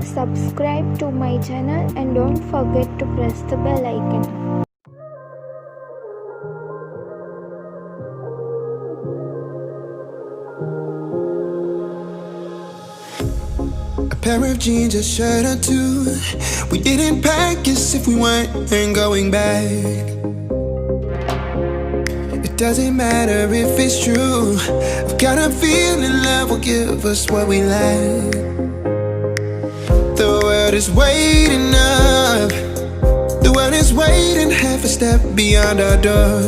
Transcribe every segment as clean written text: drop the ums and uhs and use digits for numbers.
Subscribe to my channel and don't forget to press the bell icon. A pair of jeans, a shirt or two. We didn't pack as if we weren't going back. It doesn't matter if it's true. I've got a feeling love will give us what we lack. The world is waiting up. The world is waiting half a step beyond our door.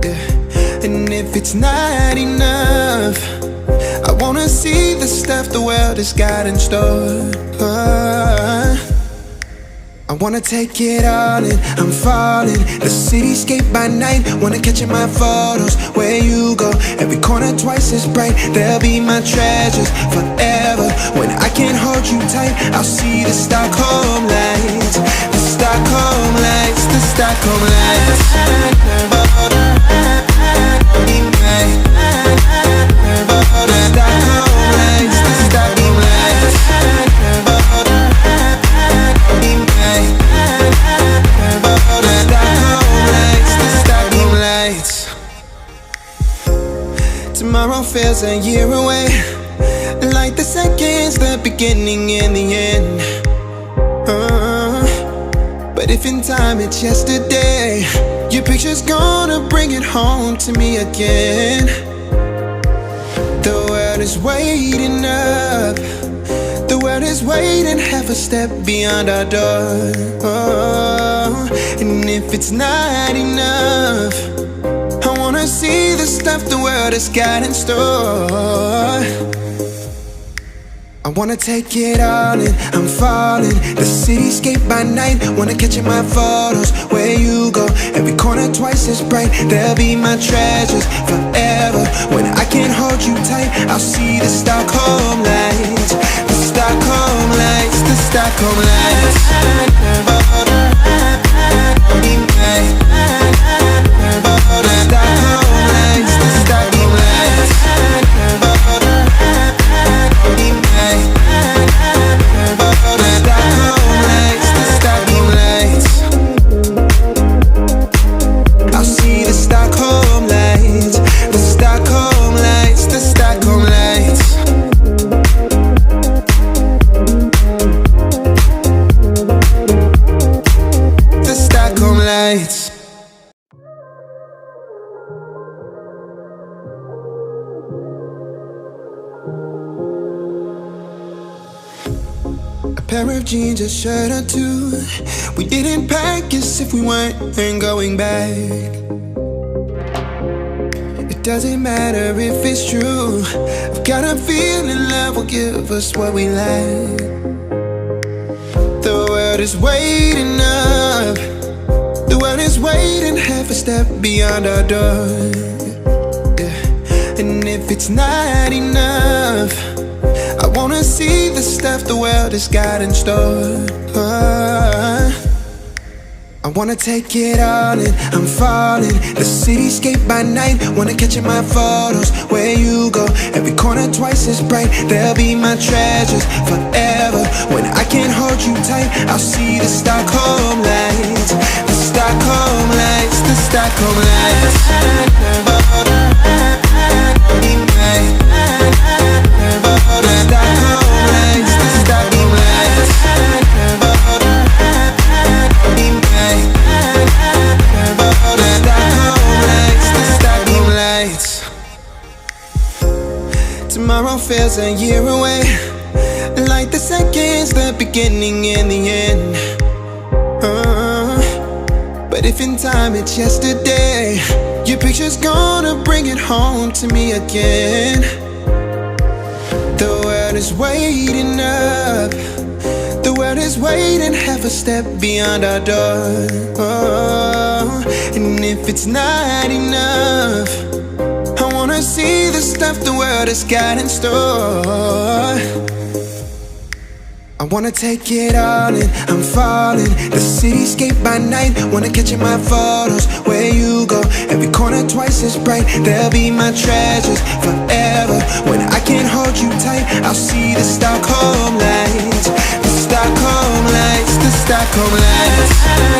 Yeah. And if it's not enough, I wanna see the stuff the world has got in store. I wanna take it all in, I'm falling. The cityscape by night, wanna catch in my photos. Where you go, every corner twice as bright. They'll be my treasures forever. When I can't hold you tight, I'll see the Stockholm lights. The Stockholm lights, the Stockholm lights. Tomorrow feels a year away, like the seconds, the beginning and the end. But if in time it's yesterday, your picture's gonna bring it home to me again. The world is waiting up. The world is waiting half a step beyond our door. And if it's not enough, I wanna see the stuff the world has got in store. I wanna take it all in, I'm falling. The cityscape by night, wanna catch in my photos. Where you go, every corner twice as bright. They'll be my treasures forever. When I can't hold you tight, I'll see the Stockholm lights. The Stockholm lights, the Stockholm lights. A pair of jeans, a shirt or two. We didn't pack as if we weren't going back. It doesn't matter if it's true. I've got a feeling love will give us what we lack. The world is waiting up. The world is waiting half a step beyond our door. Yeah. And if it's not enough, I wanna see the stuff the world has got in store. I wanna take it all in, I'm falling. The cityscape by night, wanna catch in my photos. Where you go, every corner twice as bright. They'll be my treasures forever. When I can't hold you tight, I'll see the Stockholm lights. The Stockholm lights, the Stockholm lights. Tomorrow feels a year away, like the seconds, the beginning and the end. But if in time it's yesterday, your picture's gonna bring it home to me again. The world is waiting up. The world is waiting half a step beyond our door. And if it's not enough, I wanna see the stuff the world has got in store. I wanna take it all in, I'm falling. The cityscape by night, wanna catch in my photos. Where you go, every corner twice as bright. They'll be my treasures forever. When I can't hold you tight, I'll see the Stockholm lights. Come let's